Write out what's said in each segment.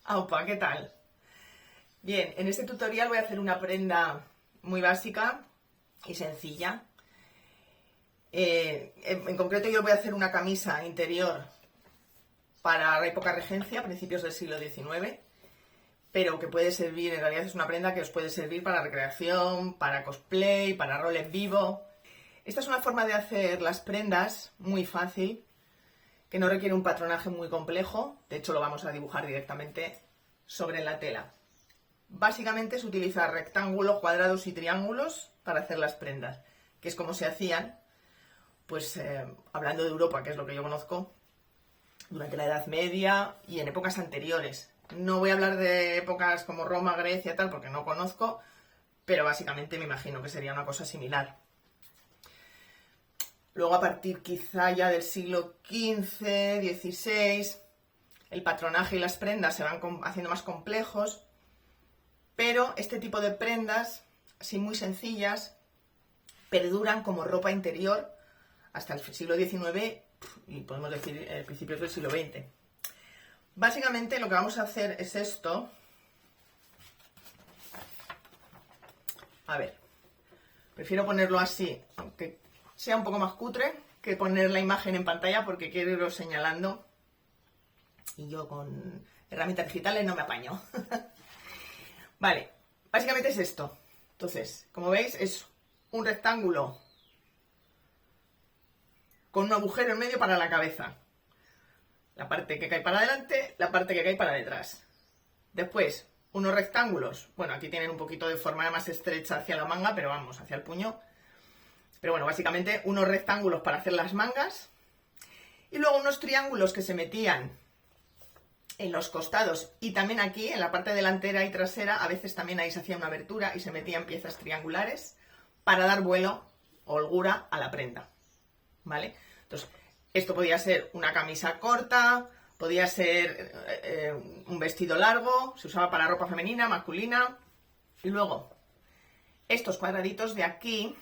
Aupa, ¿qué tal? Bien, en este tutorial voy a hacer una prenda muy básica y sencilla. En concreto yo voy a hacer una camisa interior para la época regencia, principios del siglo XIX, pero que puede servir, en realidad es una prenda que os puede servir para recreación, para cosplay, para rol en vivo. Esta es una forma de hacer las prendas muy fácil, que no requiere un patronaje muy complejo, de hecho lo vamos a dibujar directamente sobre la tela. Básicamente se utiliza rectángulos, cuadrados y triángulos para hacer las prendas, que es como se hacían, pues hablando de Europa, que es lo que yo conozco, durante la Edad Media y en épocas anteriores. No voy a hablar de épocas como Roma, Grecia, tal, porque no conozco, pero básicamente me imagino que sería una cosa similar. Luego a partir quizá ya del siglo XV, XVI, el patronaje y las prendas se van haciendo más complejos, pero este tipo de prendas, así muy sencillas, perduran como ropa interior hasta el siglo XIX y podemos decir principios del siglo XX. Básicamente lo que vamos a hacer es esto. A ver, prefiero ponerlo así, aunque sea un poco más cutre, que poner la imagen en pantalla porque quiero irlo señalando y yo con herramientas digitales no me apaño. Vale, básicamente es esto. Entonces, como veis, es un rectángulo con un agujero en medio para la cabeza. La parte que cae para adelante, la parte que cae para detrás. Después, unos rectángulos. Bueno, aquí tienen un poquito de forma más estrecha hacia la manga, pero vamos, hacia el puño. Pero bueno, básicamente unos rectángulos para hacer las mangas. Y luego unos triángulos que se metían en los costados y también aquí, en la parte delantera y trasera, a veces también ahí se hacía una abertura y se metían piezas triangulares para dar vuelo, holgura a la prenda. ¿Vale? Entonces, esto podía ser una camisa corta, podía ser un vestido largo, se usaba para ropa femenina, masculina. Y luego, estos cuadraditos de aquí,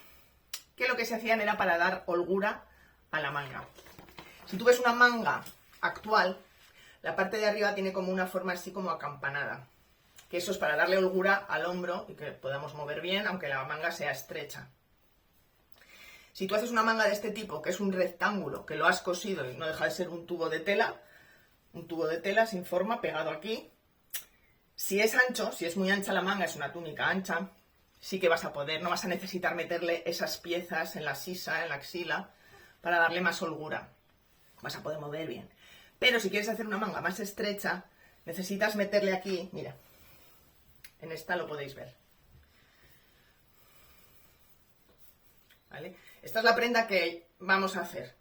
que lo que se hacían era para dar holgura a la manga. Si tú ves una manga actual, la parte de arriba tiene como una forma así como acampanada, que eso es para darle holgura al hombro y que podamos mover bien, aunque la manga sea estrecha. Si tú haces una manga de este tipo, que es un rectángulo, que lo has cosido y no deja de ser un tubo de tela sin forma pegado aquí, si es ancho, si es muy ancha la manga, es una túnica ancha, sí que vas a poder, no vas a necesitar meterle esas piezas en la sisa, en la axila, para darle más holgura. Vas a poder mover bien. Pero si quieres hacer una manga más estrecha, necesitas meterle aquí, mira, en esta lo podéis ver. ¿Vale? Esta es la prenda que vamos a hacer.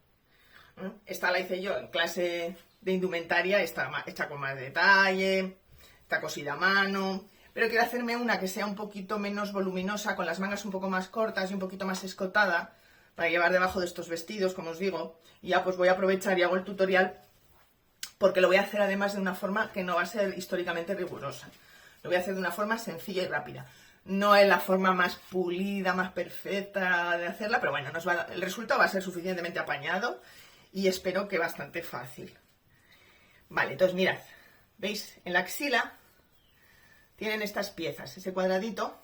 Esta la hice yo en clase de indumentaria, está hecha con más detalle, está cosida a mano, pero quiero hacerme una que sea un poquito menos voluminosa, con las mangas un poco más cortas y un poquito más escotada, para llevar debajo de estos vestidos, como os digo, y ya pues voy a aprovechar y hago el tutorial, porque lo voy a hacer además de una forma que no va a ser históricamente rigurosa. Lo voy a hacer de una forma sencilla y rápida. No es la forma más pulida, más perfecta de hacerla, pero bueno, el resultado va a ser suficientemente apañado y espero que bastante fácil. Vale, entonces mirad, ¿veis? En la axila tienen estas piezas, ese cuadradito,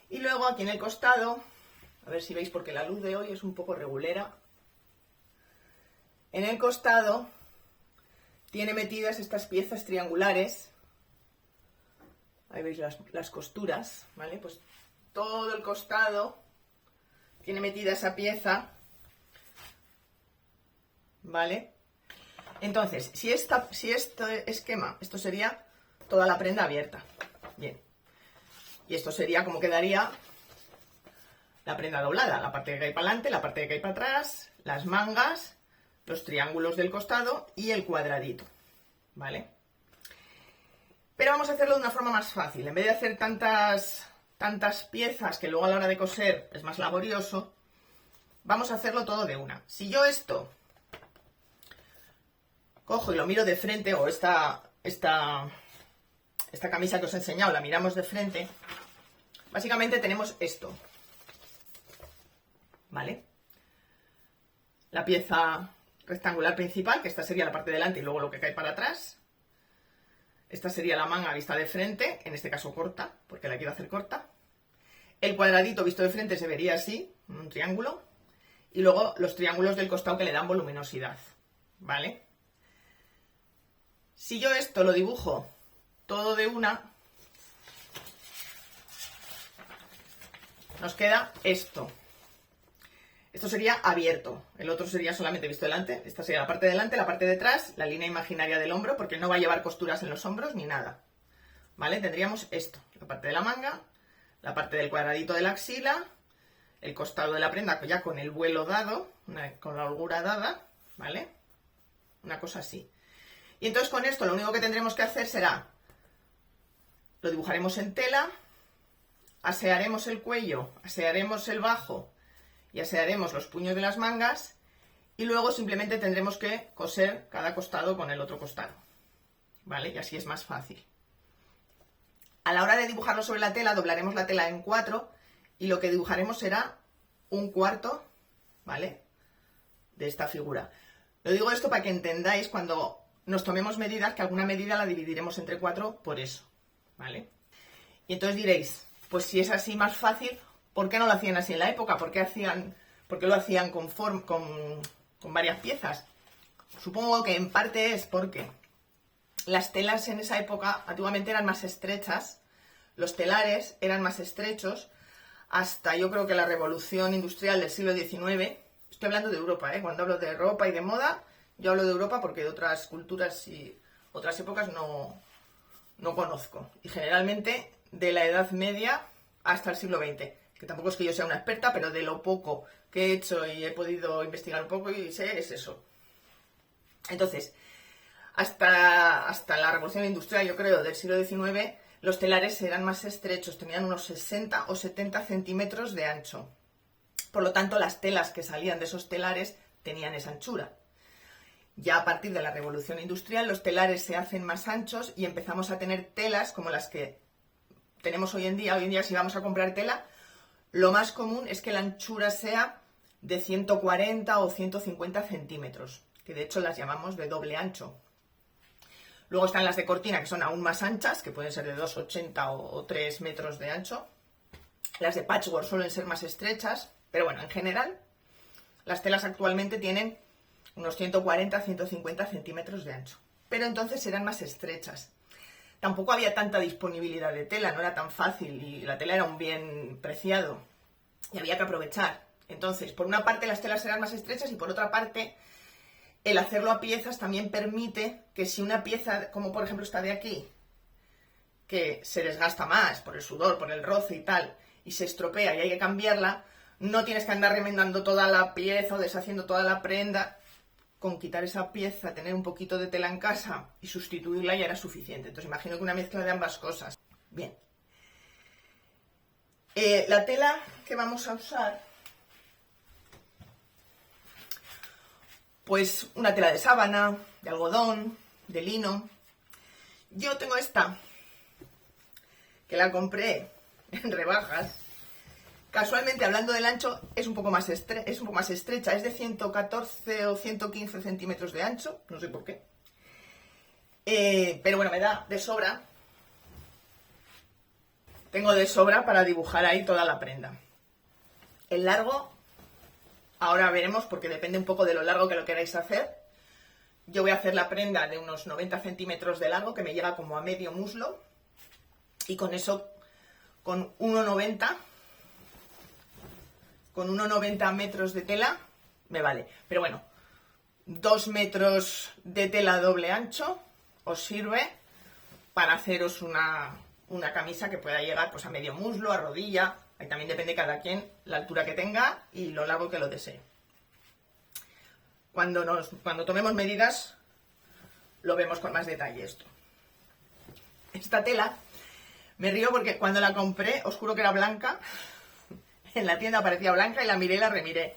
y luego aquí en el costado, a ver si veis porque la luz de hoy es un poco regulera, en el costado tiene metidas estas piezas triangulares. Ahí veis las costuras, ¿vale? Pues todo el costado tiene metida esa pieza, ¿vale? Entonces, si este esquema, esto sería toda la prenda abierta. Bien. Y esto sería como quedaría la prenda doblada, la parte que cae para adelante, la parte que cae para atrás, las mangas, los triángulos del costado y el cuadradito, ¿vale? Pero vamos a hacerlo de una forma más fácil. En vez de hacer tantas piezas que luego a la hora de coser es más laborioso, vamos a hacerlo todo de una. Si yo esto cojo y lo miro de frente, o esta camisa que os he enseñado la miramos de frente, básicamente tenemos esto, ¿vale? La pieza rectangular principal, que esta sería la parte de delante y luego lo que cae para atrás. Esta sería la manga vista de frente, en este caso corta, porque la quiero hacer corta. El cuadradito visto de frente se vería así, un triángulo. Y luego los triángulos del costado que le dan voluminosidad, ¿vale? Si yo esto lo dibujo todo de una, nos queda esto. Esto sería abierto, el otro sería solamente visto delante. Esta sería la parte de delante, la parte de atrás, la línea imaginaria del hombro, porque no va a llevar costuras en los hombros ni nada, ¿vale? Tendríamos esto, la parte de la manga, la parte del cuadradito de la axila, el costado de la prenda ya con el vuelo dado, con la holgura dada, ¿vale? Una cosa así. Y entonces con esto lo único que tendremos que hacer será, lo dibujaremos en tela, asearemos el cuello, asearemos el bajo y asearemos los puños de las mangas y luego simplemente tendremos que coser cada costado con el otro costado, ¿vale? Y así es más fácil. A la hora de dibujarlo sobre la tela, doblaremos la tela en 4 y lo que dibujaremos será un cuarto, ¿vale? De esta figura. Lo digo esto para que entendáis cuando nos tomemos medidas, que alguna medida la dividiremos entre 4 por eso, ¿vale? Y entonces diréis, pues si es así más fácil, ¿por qué no lo hacían así en la época? ¿Por qué lo hacían con varias piezas? Supongo que en parte es porque las telas en esa época antiguamente eran más estrechas, los telares eran más estrechos, hasta yo creo que la revolución industrial del siglo XIX, estoy hablando de Europa, cuando hablo de ropa y de moda, yo hablo de Europa porque de otras culturas y otras épocas no conozco. Y generalmente de la Edad Media hasta el siglo XX, que tampoco es que yo sea una experta, pero de lo poco que he hecho y he podido investigar un poco y sé, es eso. Entonces, hasta la revolución industrial, yo creo, del siglo XIX, los telares eran más estrechos, tenían unos 60 o 70 centímetros de ancho. Por lo tanto, las telas que salían de esos telares tenían esa anchura. Ya a partir de la revolución industrial, los telares se hacen más anchos y empezamos a tener telas como las que tenemos hoy en día. Hoy en día, si vamos a comprar tela, lo más común es que la anchura sea de 140 o 150 centímetros, que de hecho las llamamos de doble ancho. Luego están las de cortina, que son aún más anchas, que pueden ser de 2,80 o 3 metros de ancho. Las de patchwork suelen ser más estrechas, pero bueno, en general, las telas actualmente tienen unos 140-150 centímetros de ancho. Pero entonces eran más estrechas. Tampoco había tanta disponibilidad de tela, no era tan fácil y la tela era un bien preciado y había que aprovechar. Entonces, por una parte las telas eran más estrechas y por otra parte el hacerlo a piezas también permite que si una pieza, como por ejemplo esta de aquí, que se desgasta más por el sudor, por el roce y tal, y se estropea y hay que cambiarla, no tienes que andar remendando toda la pieza o deshaciendo toda la prenda. Con quitar esa pieza, tener un poquito de tela en casa y sustituirla ya era suficiente. Entonces imagino que una mezcla de ambas cosas. Bien. La tela que vamos a usar, pues una tela de sábana, de algodón, de lino. Yo tengo esta, que la compré en rebajas. Casualmente, hablando del ancho, es un poco más estrecha, es de 114 o 115 centímetros de ancho, no sé por qué. Pero bueno, me da de sobra. Tengo de sobra para dibujar ahí toda la prenda. El largo, ahora veremos, porque depende un poco de lo largo que lo queráis hacer. Yo voy a hacer la prenda de unos 90 centímetros de largo, que me llega como a medio muslo. Y con eso, con 1,90 metros de tela, me vale. Pero bueno, 2 metros de tela doble ancho os sirve para haceros una camisa que pueda llegar pues a medio muslo, a rodilla. Ahí también depende cada quien la altura que tenga y lo largo que lo desee. Cuando tomemos medidas, lo vemos con más detalle esto. Esta tela, me río porque cuando la compré, os juro que era blanca. En la tienda parecía blanca y la miré y la remiré.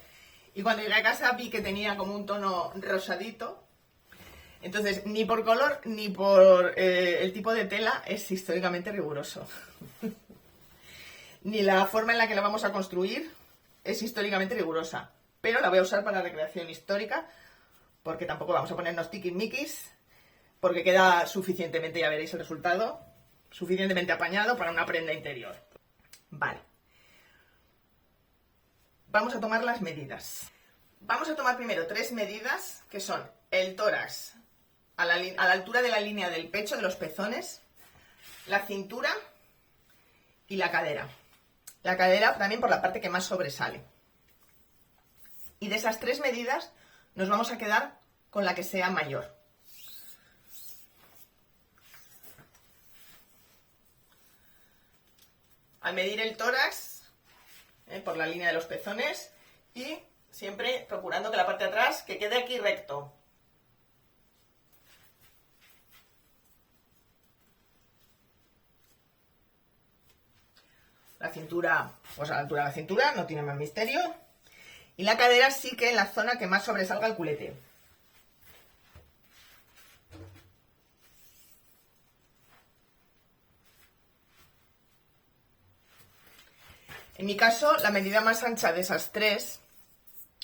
Y cuando llegué a casa vi que tenía como un tono rosadito. Entonces, ni por color ni por el tipo de tela es históricamente riguroso. Ni la forma en la que la vamos a construir es históricamente rigurosa. Pero la voy a usar para recreación histórica porque tampoco vamos a ponernos tiquismiquis. porque queda suficientemente, ya veréis el resultado, suficientemente apañado para una prenda interior. Vale. Vamos a tomar las medidas. Vamos a tomar primero 3 medidas, que son el tórax a la altura de la línea del pecho, de los pezones, la cintura y la cadera. La cadera también por la parte que más sobresale. Y de esas 3 medidas nos vamos a quedar con la que sea mayor. Al medir el tórax, por la línea de los pezones, y siempre procurando que la parte de atrás que quede aquí recto. La cintura, pues a la altura de la cintura, no tiene más misterio. Y la cadera sí que en la zona que más sobresalga el culete. En mi caso, la medida más ancha de esas 3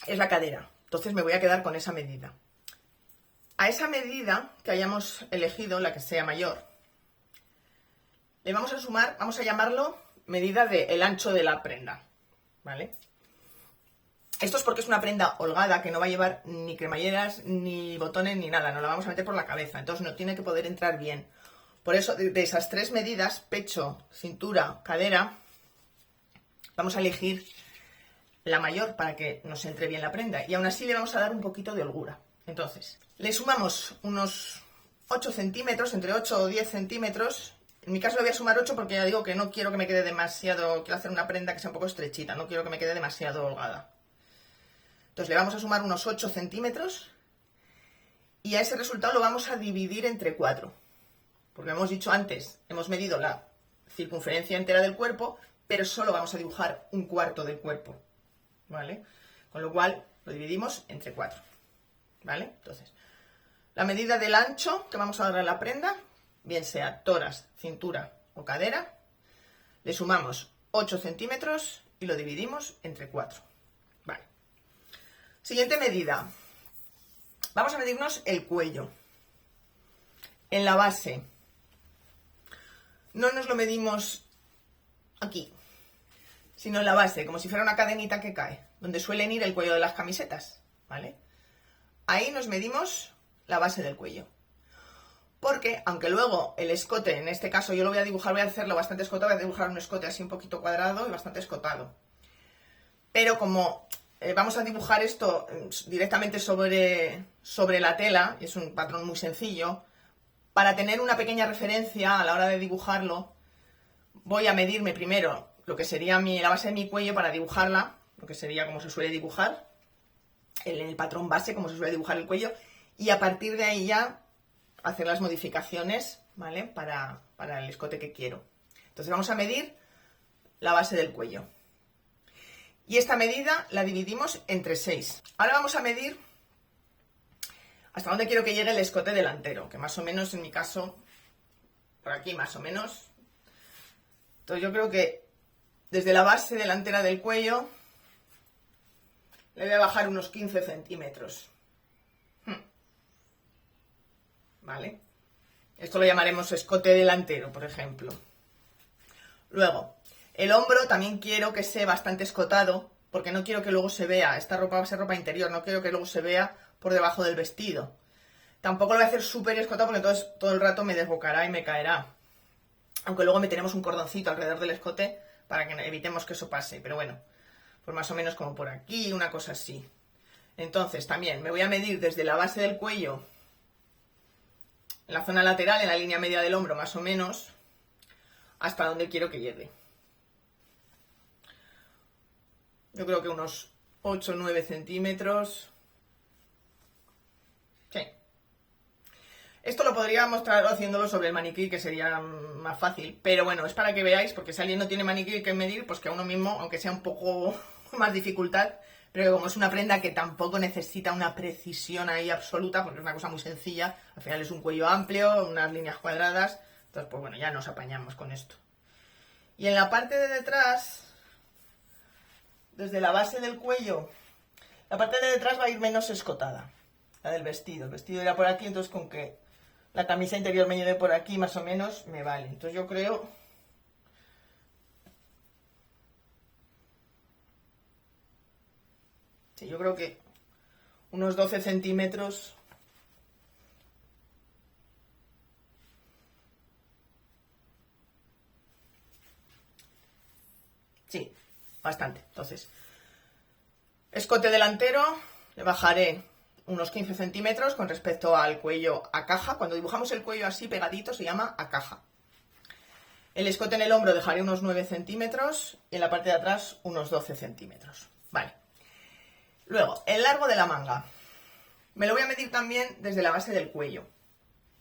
es la cadera. Entonces me voy a quedar con esa medida. A esa medida que hayamos elegido, la que sea mayor, le vamos a sumar, vamos a llamarlo medida del ancho de la prenda, ¿vale? Esto es porque es una prenda holgada que no va a llevar ni cremalleras, ni botones, ni nada. Nos la vamos a meter por la cabeza, entonces no tiene que poder entrar bien. Por eso, de esas 3 medidas, pecho, cintura, cadera, vamos a elegir la mayor para que nos entre bien la prenda. Y aún así le vamos a dar un poquito de holgura. Entonces, le sumamos unos 8 centímetros, entre 8 o 10 centímetros. En mi caso le voy a sumar 8 porque ya digo que no quiero que me quede demasiado... Quiero hacer una prenda que sea un poco estrechita, no quiero que me quede demasiado holgada. Entonces le vamos a sumar unos 8 centímetros y a ese resultado lo vamos a dividir entre 4. Porque hemos dicho antes, hemos medido la circunferencia entera del cuerpo, pero solo vamos a dibujar un cuarto del cuerpo, ¿vale? Con lo cual lo dividimos entre 4, ¿vale? Entonces, la medida del ancho que vamos a dar a la prenda, bien sea tórax, cintura o cadera, le sumamos 8 centímetros y lo dividimos entre 4, ¿vale? Siguiente medida. Vamos a medirnos el cuello. En la base. No nos lo medimos aquí, sino en la base, como si fuera una cadenita que cae, donde suelen ir el cuello de las camisetas, ¿vale? Ahí nos medimos la base del cuello. Porque, aunque luego el escote, en este caso yo lo voy a dibujar, voy a hacerlo bastante escotado, voy a dibujar un escote así un poquito cuadrado y bastante escotado. Pero como vamos a dibujar esto directamente sobre la tela, y es un patrón muy sencillo, para tener una pequeña referencia a la hora de dibujarlo, voy a medirme primero lo que sería la base de mi cuello para dibujarla, lo que sería como se suele dibujar, en el patrón base, como se suele dibujar el cuello, y a partir de ahí ya hacer las modificaciones, ¿vale? Para el escote que quiero. Entonces vamos a medir la base del cuello. Y esta medida la dividimos entre 6. Ahora vamos a medir hasta dónde quiero que llegue el escote delantero, que más o menos en mi caso, por aquí más o menos. Entonces yo creo que desde la base delantera del cuello le voy a bajar unos 15 centímetros. ¿Vale? Esto lo llamaremos escote delantero, por ejemplo. Luego, el hombro también quiero que sea bastante escotado, porque no quiero que luego se vea, esta ropa va a ser ropa interior, no quiero que luego se vea por debajo del vestido. Tampoco lo voy a hacer súper escotado porque entonces todo el rato me desbocará y me caerá. Aunque luego meteremos un cordoncito alrededor del escote para que evitemos que eso pase. Pero bueno, pues más o menos como por aquí, una cosa así. Entonces también me voy a medir desde la base del cuello, en la zona lateral, en la línea media del hombro más o menos, hasta donde quiero que llegue. Yo creo que unos 8 o 9 centímetros. Sí. Esto lo podría mostrar haciéndolo sobre el maniquí, que sería más fácil. Pero bueno, es para que veáis, porque si alguien no tiene maniquí que medir, pues que a uno mismo, aunque sea un poco más dificultad, pero como es una prenda que tampoco necesita una precisión ahí absoluta, porque es una cosa muy sencilla, al final es un cuello amplio, unas líneas cuadradas, entonces pues bueno, ya nos apañamos con esto. Y en la parte de detrás, desde la base del cuello, la parte de detrás va a ir menos escotada, la del vestido. El vestido irá por aquí, entonces con que La camisa interior me lleve por aquí, más o menos, me vale. Entonces yo creo... Sí, yo creo que unos 12 centímetros... Sí, bastante. Entonces, escote delantero, le bajaré unos 15 centímetros con respecto al cuello a caja. Cuando dibujamos el cuello así pegadito se llama a caja. El escote en el hombro dejaré unos 9 centímetros y en la parte de atrás unos 12 centímetros. Vale. Luego, el largo de la manga. Me lo voy a medir también desde la base del cuello.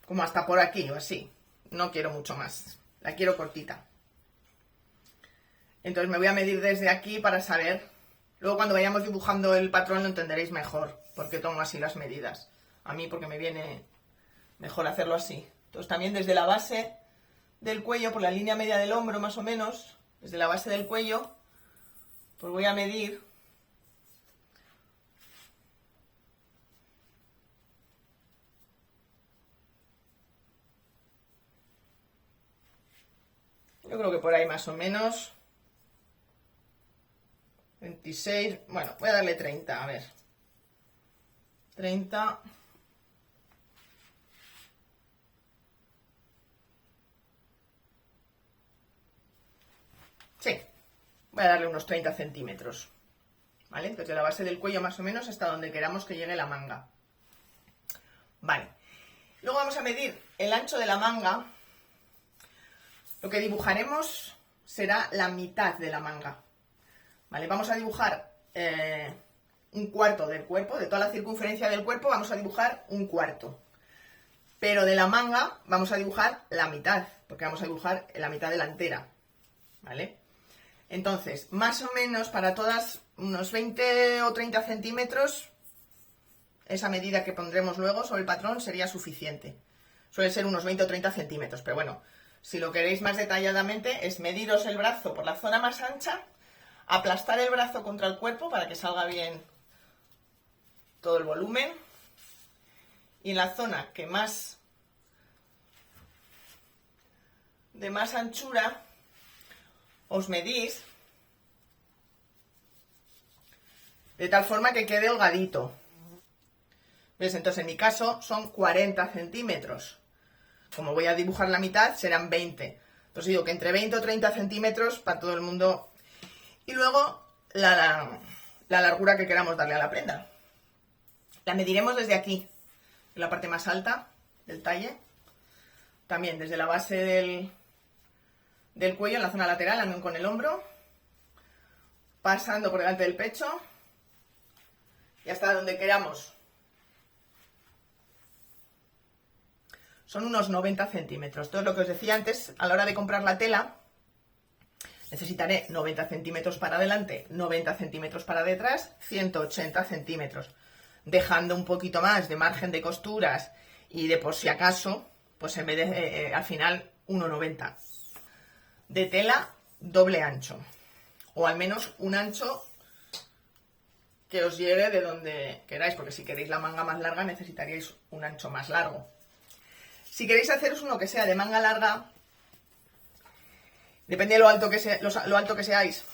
Como hasta por aquí o así. No quiero mucho más. La quiero cortita. Entonces me voy a medir desde aquí para saber. Luego cuando vayamos dibujando el patrón lo entenderéis mejor. Porque tomo así las medidas. A mí porque me viene mejor hacerlo así. Entonces también desde la base del cuello, por la línea media del hombro más o menos, desde la base del cuello, pues voy a medir yo creo que por ahí más o menos 26, bueno, voy a darle 30, a ver 30. Sí, voy a darle unos 30 centímetros, ¿vale? Entonces de la base del cuello más o menos hasta donde queramos que llegue la manga. Vale, luego vamos a medir el ancho de la manga. Lo que dibujaremos será la mitad de la manga, ¿vale? Vamos a dibujar un cuarto del cuerpo, de toda la circunferencia del cuerpo vamos a dibujar un cuarto. Pero de la manga vamos a dibujar la mitad, porque vamos a dibujar la mitad delantera, ¿vale? Entonces, más o menos para todas unos 20 o 30 centímetros, esa medida que pondremos luego sobre el patrón sería suficiente. Suele ser unos 20 o 30 centímetros, pero bueno, si lo queréis más detalladamente es mediros el brazo por la zona más ancha, aplastar el brazo contra el cuerpo para que salga bien todo el volumen y en la zona que más de más anchura os medís de tal forma que quede holgadito. ¿Ves? Entonces en mi caso son 40 centímetros. Como voy a dibujar la mitad serán 20. Entonces digo que entre 20 o 30 centímetros para todo el mundo. Y luego la largura que queramos darle a la prenda. La mediremos desde aquí, en la parte más alta del talle. También desde la base del cuello, en la zona lateral, la unión con el hombro. Pasando por delante del pecho. Y hasta donde queramos. Son unos 90 centímetros. Todo lo que os decía antes, a la hora de comprar la tela, necesitaré 90 centímetros para adelante, 90 centímetros para detrás, 180 centímetros. Dejando un poquito más de margen de costuras y de por si acaso, pues en vez de al final 1,90. De tela doble ancho. O al menos un ancho que os llegue de donde queráis, porque si queréis la manga más larga necesitaríais un ancho más largo. Si queréis haceros uno que sea de manga larga, depende de lo alto que seáis,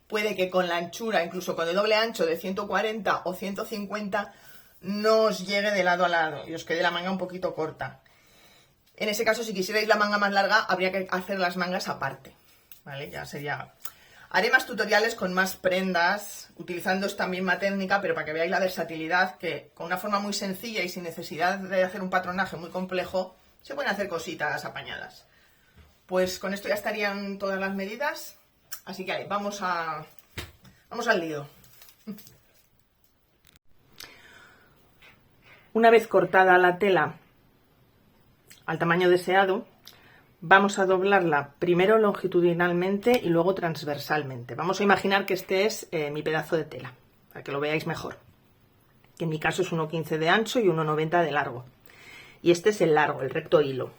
puede que con la anchura, incluso con el doble ancho de 140 o 150, no os llegue de lado a lado y os quede la manga un poquito corta. En ese caso, si quisierais la manga más larga, habría que hacer las mangas aparte, ¿vale? Ya sería... Haré más tutoriales con más prendas, utilizando esta misma técnica, pero para que veáis la versatilidad, que con una forma muy sencilla y sin necesidad de hacer un patronaje muy complejo, se pueden hacer cositas apañadas. Pues con esto ya estarían todas las medidas, así que vamos al lío. Una vez cortada la tela al tamaño deseado, vamos a doblarla primero longitudinalmente y luego transversalmente. Vamos a imaginar que este es mi pedazo de tela, para que lo veáis mejor. Que en mi caso es 1,15 de ancho y 1,90 de largo. Y este es el largo, el recto hilo.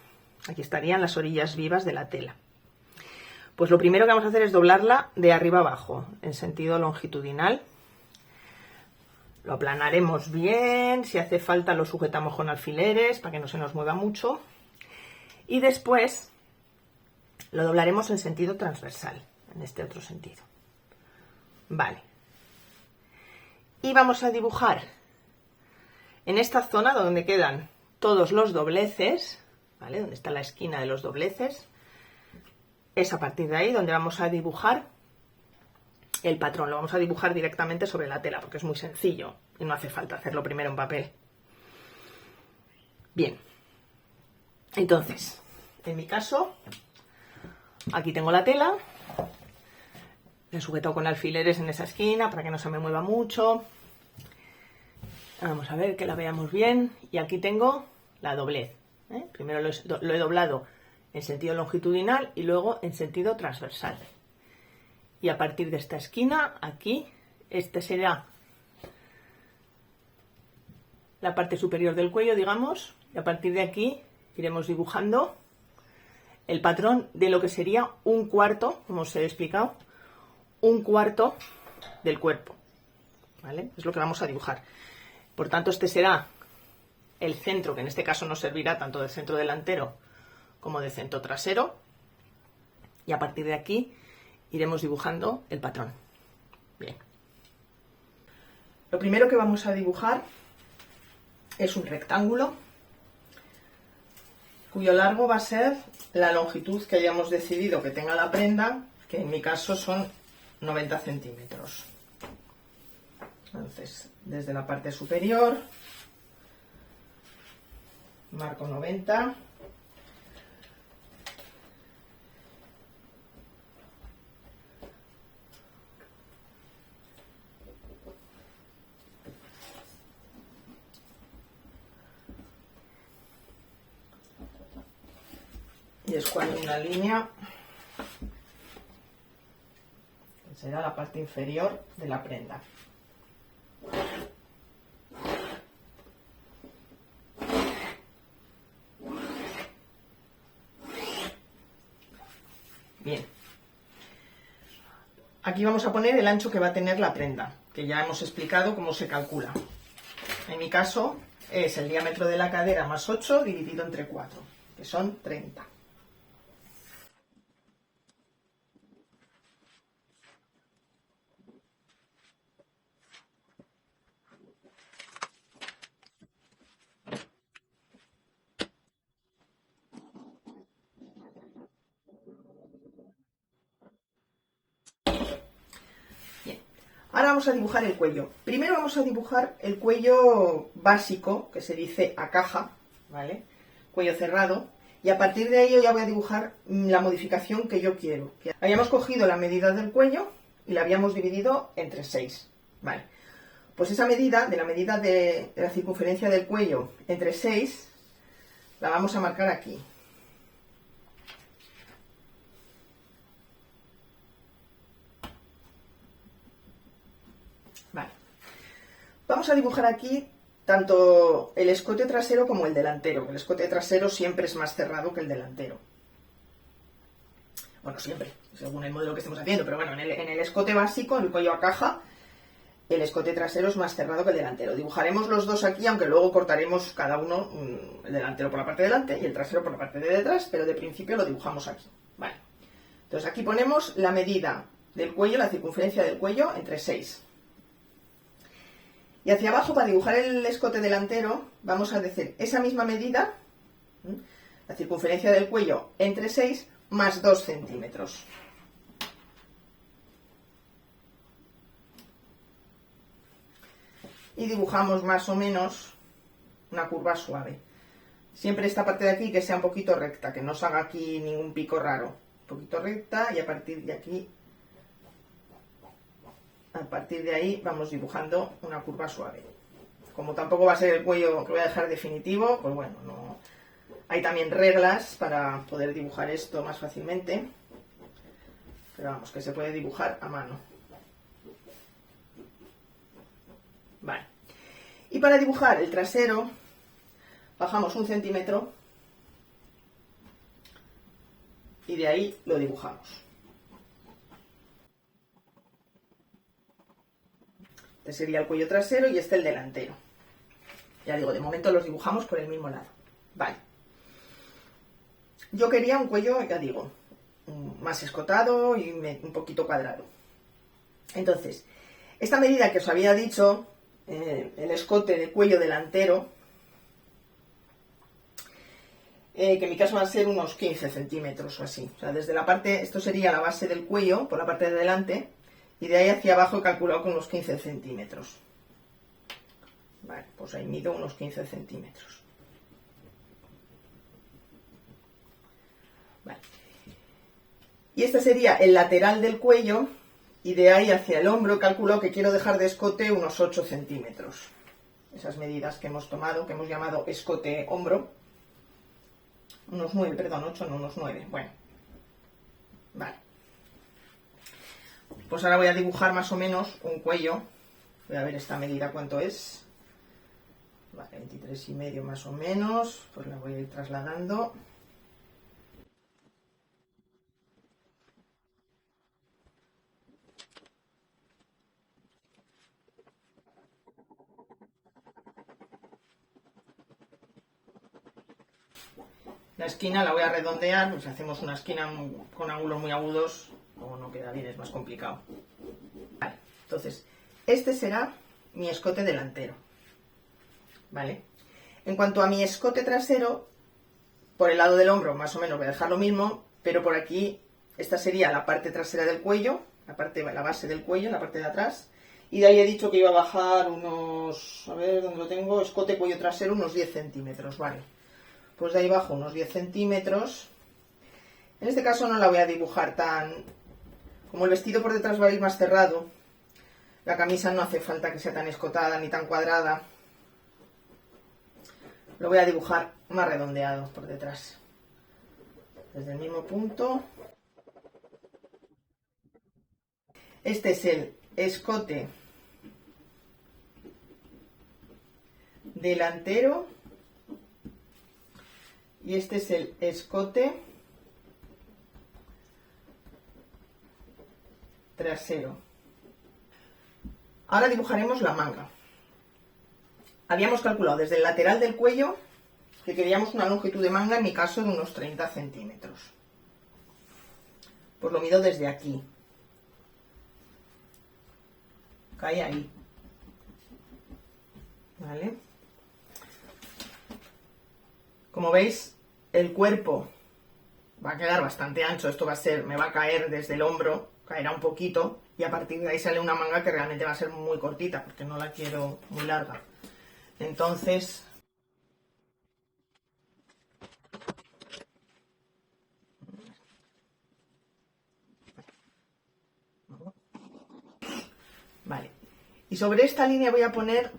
Aquí estarían las orillas vivas de la tela. Pues lo primero que vamos a hacer es doblarla de arriba abajo, en sentido longitudinal. Lo aplanaremos bien, si hace falta lo sujetamos con alfileres para que no se nos mueva mucho. Y después lo doblaremos en sentido transversal, en este otro sentido. Vale. Y vamos a dibujar en esta zona donde quedan todos los dobleces, ¿vale? Donde está la esquina de los dobleces. Es a partir de ahí donde vamos a dibujar el patrón. Lo vamos a dibujar directamente sobre la tela porque es muy sencillo y no hace falta hacerlo primero en papel. Bien. Entonces, en mi caso, aquí tengo la tela. La he sujetado con alfileres en esa esquina para que no se me mueva mucho. Vamos a ver que la veamos bien. Y aquí tengo la doblez. Primero lo he doblado en sentido longitudinal y luego en sentido transversal. Y a partir de esta esquina, aquí, este será la parte superior del cuello, digamos. Y a partir de aquí iremos dibujando el patrón de lo que sería un cuarto, como os he explicado, un cuarto del cuerpo, ¿vale? Es lo que vamos a dibujar. Por tanto, este será el centro, que en este caso nos servirá tanto del centro delantero como del centro trasero. Y a partir de aquí iremos dibujando el patrón. Bien. Lo primero que vamos a dibujar es un rectángulo cuyo largo va a ser la longitud que hayamos decidido que tenga la prenda, que en mi caso son 90 centímetros. Entonces, desde la parte superior, marco 90. Y escuadro una línea que será la parte inferior de la prenda. Bien. Aquí vamos a poner el ancho que va a tener la prenda, que ya hemos explicado cómo se calcula. En mi caso es el diámetro de la cadera más 8 dividido entre 4, que son 30. Ahora vamos a dibujar el cuello. Primero vamos a dibujar el cuello básico, que se dice a caja, ¿vale? Cuello cerrado. Y a partir de ahí yo ya voy a dibujar la modificación que yo quiero. Habíamos cogido la medida del cuello y la habíamos dividido entre 6, ¿vale? Pues esa medida, de la circunferencia del cuello entre 6, la vamos a marcar aquí. Vale. Vamos a dibujar aquí tanto el escote trasero como el delantero. El escote trasero siempre es más cerrado que el delantero. Bueno, siempre, según el modelo que estemos haciendo, pero bueno, en el escote básico, en el cuello a caja, el escote trasero es más cerrado que el delantero. Dibujaremos los dos aquí, aunque luego cortaremos cada uno, el delantero por la parte de delante y el trasero por la parte de detrás, pero de principio lo dibujamos aquí. Vale. Entonces aquí ponemos la medida del cuello, la circunferencia del cuello, entre 6. Y hacia abajo, para dibujar el escote delantero, vamos a decir esa misma medida, la circunferencia del cuello entre 6 más 2 centímetros. Y dibujamos más o menos una curva suave. Siempre esta parte de aquí que sea un poquito recta, que no se haga aquí ningún pico raro. Un poquito recta y a partir de aquí, a partir de ahí vamos dibujando una curva suave. Como tampoco va a ser el cuello que voy a dejar definitivo, pues bueno, no. Hay también reglas para poder dibujar esto más fácilmente. Pero vamos, que se puede dibujar a mano. Vale. Y para dibujar el trasero, bajamos 1 centímetro y de ahí lo dibujamos. Este sería el cuello trasero y este el delantero. Ya digo, de momento los dibujamos por el mismo lado. Vale. Yo quería un cuello, ya digo, más escotado y un poquito cuadrado. Entonces, esta medida que os había dicho, el escote de cuello delantero, que en mi caso van a ser unos 15 centímetros o así. O sea, desde la parte, esto sería la base del cuello, por la parte de delante, y de ahí hacia abajo he calculado con unos 15 centímetros. Vale, pues ahí mido unos 15 centímetros. Vale. Y este sería el lateral del cuello, y de ahí hacia el hombro calculo que quiero dejar de escote unos 8 centímetros. Esas medidas que hemos tomado, que hemos llamado escote hombro. Unos 9, perdón, 8 no, unos 9. Bueno. Vale. Pues ahora voy a dibujar más o menos un cuello. Voy a ver esta medida cuánto es. Vale, 23,5 más o menos. Pues la voy a ir trasladando. La esquina la voy a redondear, pues si hacemos una esquina con ángulos muy agudos, no queda bien, es más complicado. Vale, entonces, este será mi escote delantero. ¿Vale? En cuanto a mi escote trasero, por el lado del hombro más o menos voy a dejar lo mismo, pero por aquí, esta sería la parte trasera del cuello, la base del cuello, la parte de atrás, y de ahí he dicho que iba a bajar unos, a ver dónde lo tengo, escote cuello trasero, unos 10 centímetros, ¿vale? Pues de ahí bajo unos 10 centímetros. En este caso no la voy a dibujar tan... Como el vestido por detrás va a ir más cerrado, la camisa no hace falta que sea tan escotada ni tan cuadrada. Lo voy a dibujar más redondeado por detrás. Desde el mismo punto. Este es el escote delantero. Y este es el escote trasero. Ahora dibujaremos la manga. Habíamos calculado desde el lateral del cuello que queríamos una longitud de manga, en mi caso, de unos 30 centímetros. Pues lo mido desde aquí. Cae ahí. ¿Vale? Como veis, el cuerpo va a quedar bastante ancho. Esto me va a caer desde el hombro, caerá un poquito, y a partir de ahí sale una manga que realmente va a ser muy cortita, porque no la quiero muy larga. Entonces, vale. Y sobre esta línea voy a poner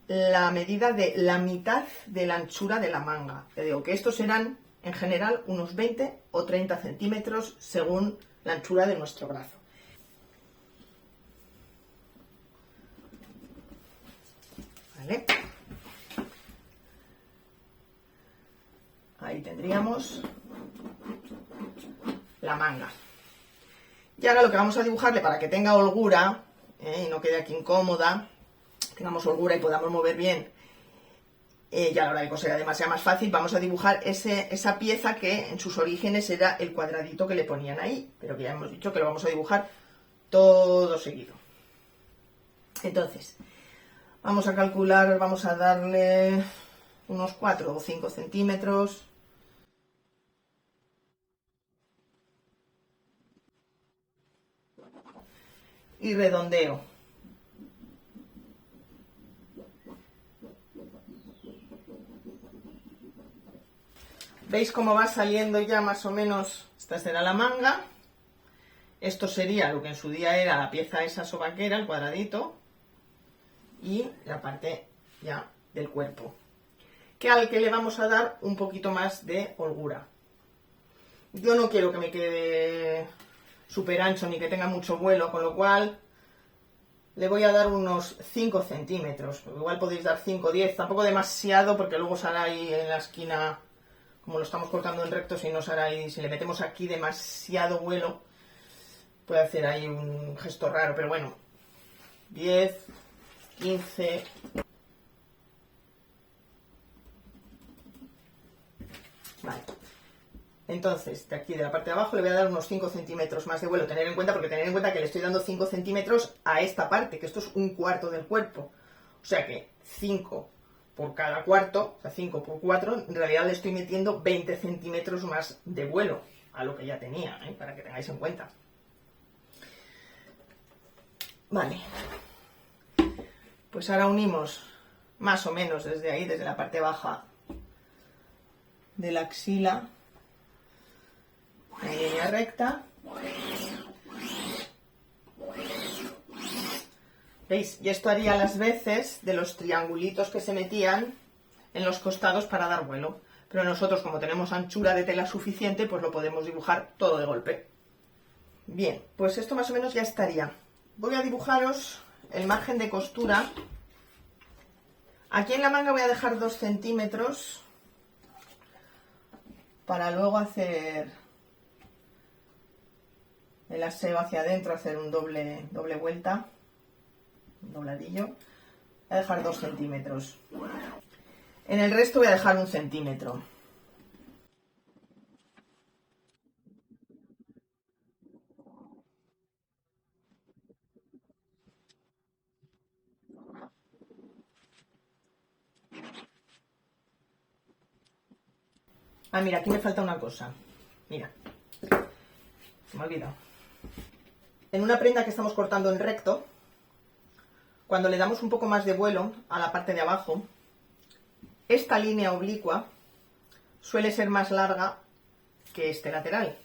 la medida de la mitad de la anchura de la manga. Te digo que estos serán, en general, unos 20 o 30 centímetros según la anchura de nuestro brazo. ¿Vale? Ahí tendríamos la manga. Y ahora lo que vamos a dibujarle para que tenga holgura, y no quede aquí incómoda, tengamos holgura y podamos mover bien, y a la hora de coser además sea más fácil, vamos a dibujar esa pieza que en sus orígenes era el cuadradito que le ponían ahí, pero que ya hemos dicho que lo vamos a dibujar todo seguido. Entonces, vamos a calcular, vamos a darle unos 4 o 5 centímetros. Y redondeo. ¿Veis cómo va saliendo ya más o menos? Esta será la manga. Esto sería lo que en su día era la pieza esa sobaquera, el cuadradito. Y la parte ya del cuerpo, al que le vamos a dar un poquito más de holgura. Yo no quiero que me quede súper ancho ni que tenga mucho vuelo, con lo cual le voy a dar unos 5 centímetros. Igual podéis dar 5 o 10, tampoco demasiado, porque luego sale ahí en la esquina, como lo estamos cortando en recto, si no sale ahí, si le metemos aquí demasiado vuelo, puede hacer ahí un gesto raro, pero bueno, 10, 15. Vale. Entonces, de aquí de la parte de abajo le voy a dar unos 5 centímetros más de vuelo. Tener en cuenta que le estoy dando 5 centímetros a esta parte, que esto es un cuarto del cuerpo. O sea que 5 por cada cuarto, o sea, 5 por 4, en realidad le estoy metiendo 20 centímetros más de vuelo a lo que ya tenía, para que tengáis en cuenta. Vale. Pues ahora unimos más o menos desde ahí, desde la parte baja de la axila, en línea recta. ¿Veis? Y esto haría las veces de los triangulitos que se metían en los costados para dar vuelo. Pero nosotros, como tenemos anchura de tela suficiente, pues lo podemos dibujar todo de golpe. Bien, pues esto más o menos ya estaría. Voy a dibujaros el margen de costura. Aquí en la manga voy a dejar 2 centímetros para luego hacer el aseo hacia adentro, hacer un doble vuelta, un dobladillo. Voy a dejar 2 centímetros. En el resto voy a dejar 1 centímetro. Ah, mira, aquí me falta una cosa. Mira, se me ha olvidado. En una prenda que estamos cortando en recto, cuando le damos un poco más de vuelo a la parte de abajo, esta línea oblicua suele ser más larga que este lateral.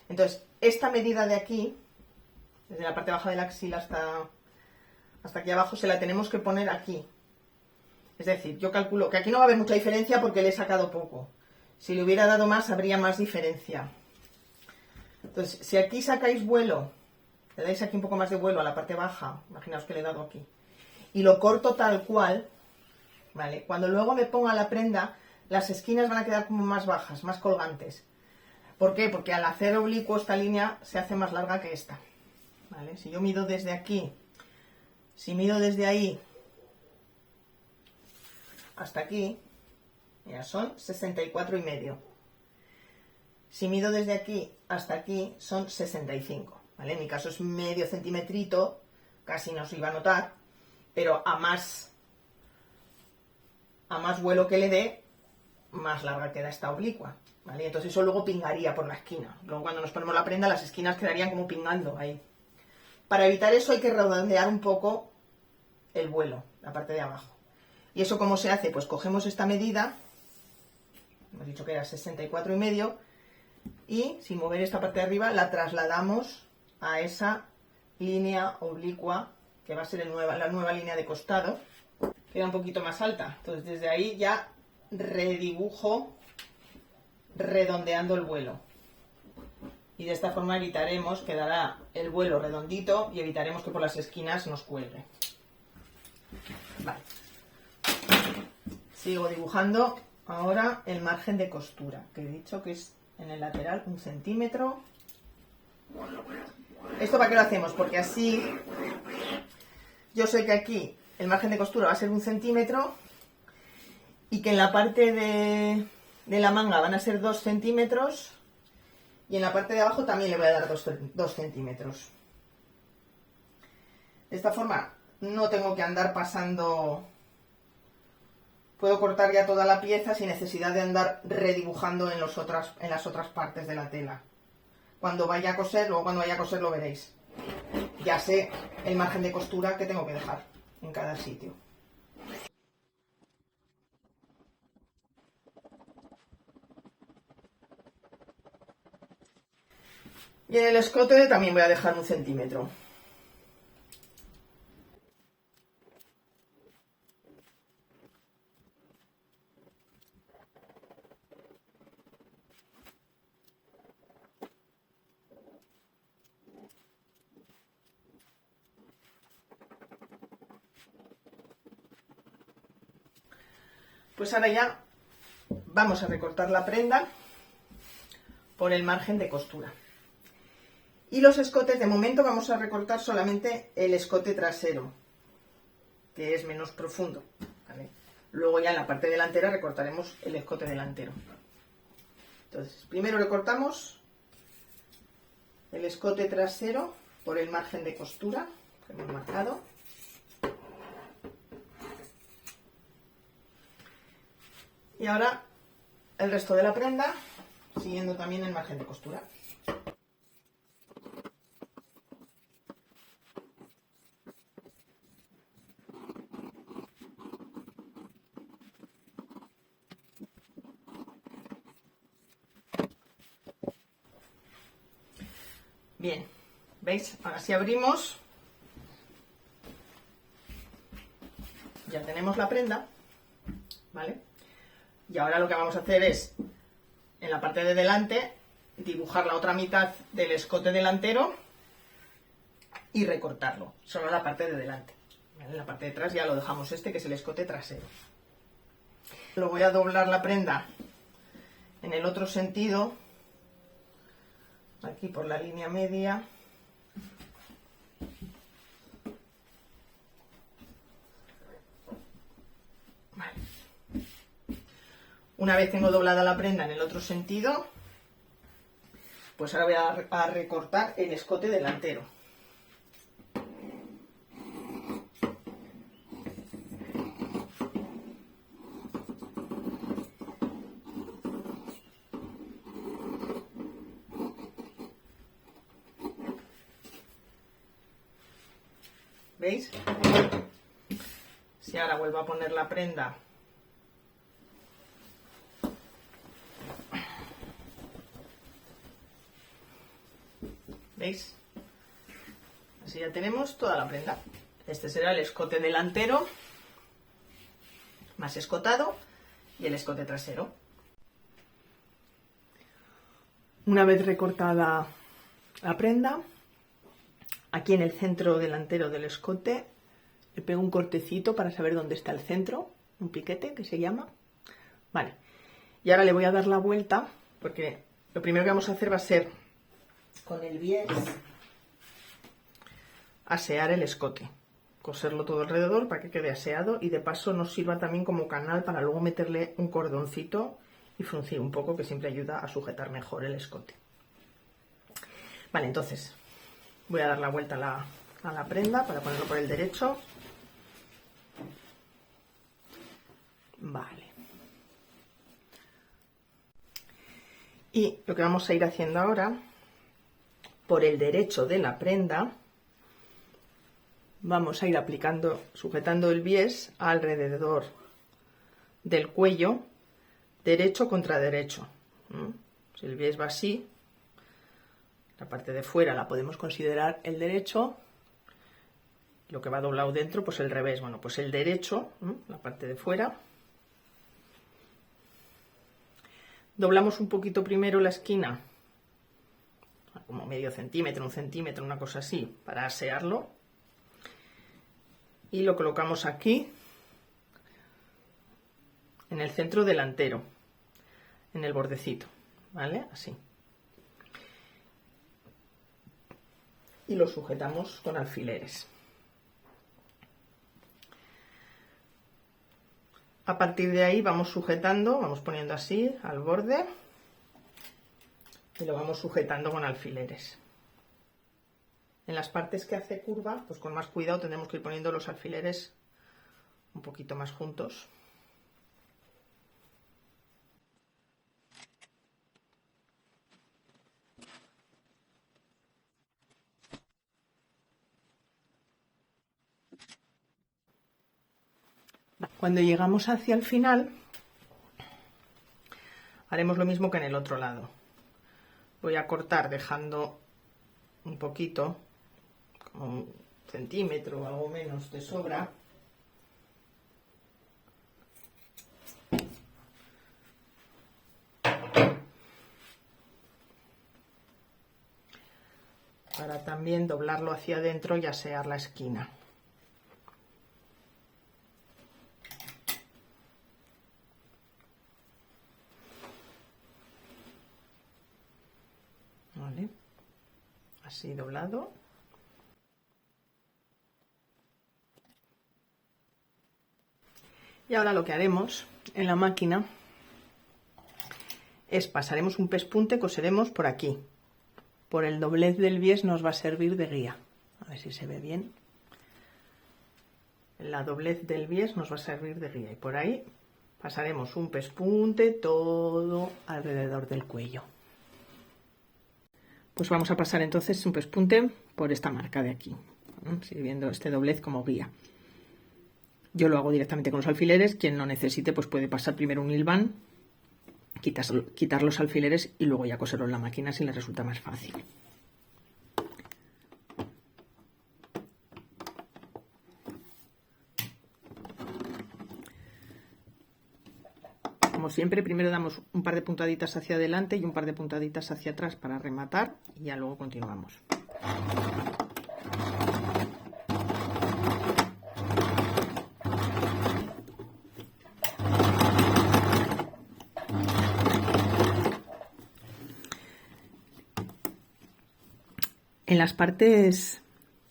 Entonces, esta medida de aquí, desde la parte baja de la axila hasta aquí abajo, se la tenemos que poner aquí. Es decir, yo calculo que aquí no va a haber mucha diferencia porque le he sacado poco. Si le hubiera dado más, habría más diferencia. Entonces, si aquí sacáis vuelo, le dais aquí un poco más de vuelo a la parte baja, imaginaos que le he dado aquí, y lo corto tal cual, ¿vale? Cuando luego me ponga la prenda, las esquinas van a quedar como más bajas, más colgantes. ¿Por qué? Porque al hacer oblicuo esta línea se hace más larga que esta, ¿vale? Si yo mido desde aquí, si mido desde ahí hasta aquí, mira, son 64,5. Si mido desde aquí hasta aquí, son 65, ¿vale? En mi caso es medio centimetrito, casi no se iba a notar, pero a más vuelo que le dé, más larga queda esta oblicua, ¿vale? Entonces eso luego pingaría por la esquina. Luego cuando nos ponemos la prenda, las esquinas quedarían como pingando ahí. Para evitar eso hay que redondear un poco el vuelo, la parte de abajo. ¿Y eso cómo se hace? Pues cogemos esta medida, hemos dicho que era 64,5, y sin mover esta parte de arriba la trasladamos a esa línea oblicua que va a ser la nueva línea de costado. Queda un poquito más alta, entonces desde ahí ya redibujo redondeando el vuelo, y de esta forma evitaremos, quedará el vuelo redondito y evitaremos que por las esquinas nos cuelgue. Vale. Sigo dibujando ahora el margen de costura, que he dicho que es en el lateral 1 centímetro. ¿Esto para qué lo hacemos? Porque así yo sé que aquí el margen de costura va a ser 1 centímetro y que en la parte de la manga van a ser 2 centímetros y en la parte de abajo también le voy a dar 2 centímetros. De esta forma no tengo que andar pasando, puedo cortar ya toda la pieza sin necesidad de andar redibujando en las otras partes de la tela. Cuando vaya a coser, luego cuando vaya a coser lo veréis. Ya sé el margen de costura que tengo que dejar en cada sitio. Y en el escote también voy a dejar 1 centímetro. Pues ahora ya vamos a recortar la prenda por el margen de costura. Y los escotes, de momento vamos a recortar solamente el escote trasero. que es menos profundo, ¿vale? Luego ya en la parte delantera recortaremos el escote delantero. Entonces, primero recortamos el escote trasero por el margen de costura que hemos marcado. Y ahora el resto de la prenda, siguiendo también el margen de costura. Bien, ¿veis? Ahora si abrimos, ya tenemos la prenda, ¿vale? Y ahora lo que vamos a hacer es, en la parte de delante, dibujar la otra mitad del escote delantero y recortarlo, solo la parte de delante, ¿vale? En la parte de atrás ya lo dejamos que es el escote trasero. Lo voy a doblar la prenda en el otro sentido, aquí por la línea media. Vale. Una vez tengo doblada la prenda en el otro sentido, pues ahora voy a recortar el escote delantero. ¿Veis? Si ahora vuelvo a poner la prenda, ¿veis? Así ya tenemos toda la prenda. Este será el escote delantero más escotado y el escote trasero. Una vez recortada la prenda, aquí en el centro delantero del escote le pego un cortecito para saber dónde está el centro, un piquete que se llama. Vale, y ahora le voy a dar la vuelta porque lo primero que vamos a hacer va a ser con el bies asear el escote, coserlo todo alrededor para que quede aseado y de paso nos sirva también como canal para luego meterle un cordoncito y fruncir un poco, que siempre ayuda a sujetar mejor el escote. Vale, entonces voy a dar la vuelta a la prenda para ponerlo por el derecho. Vale. Y lo que vamos a ir haciendo ahora, por el derecho de la prenda, vamos a ir aplicando, sujetando el bies alrededor del cuello, derecho contra derecho. Si el bies va así, la parte de fuera la podemos considerar el derecho, lo que va doblado dentro, pues el revés. Bueno, pues el derecho, la parte de fuera. Doblamos un poquito primero la esquina, como medio centímetro, un centímetro, una cosa así, para asearlo. Y lo colocamos aquí, en el centro delantero, en el bordecito, ¿vale? Así. Y lo sujetamos con alfileres. A partir de ahí vamos sujetando, vamos poniendo así al borde y lo vamos sujetando con alfileres. En las partes que hace curva, pues con más cuidado tendremos que ir poniendo los alfileres un poquito más juntos. Cuando llegamos hacia el final, haremos lo mismo que en el otro lado. Voy a cortar dejando un poquito, como un centímetro o algo menos de sobra. Para también doblarlo hacia adentro y asear la esquina. Vale, así doblado. Y ahora lo que haremos en la máquina es pasaremos un pespunte, coseremos por aquí. Por el doblez del bies nos va a servir de guía. A ver si se ve bien. La doblez del bies nos va a servir de guía. Y por ahí pasaremos un pespunte todo alrededor del cuello. Pues vamos a pasar entonces un pespunte por esta marca de aquí, sirviendo este doblez como guía. Yo lo hago directamente con los alfileres. Quien no necesite, pues puede pasar primero un hilván, quitar los alfileres y luego ya coserlo en la máquina si le resulta más fácil. Como siempre, primero damos un par de puntaditas hacia adelante y un par de puntaditas hacia atrás para rematar y ya luego continuamos. En las partes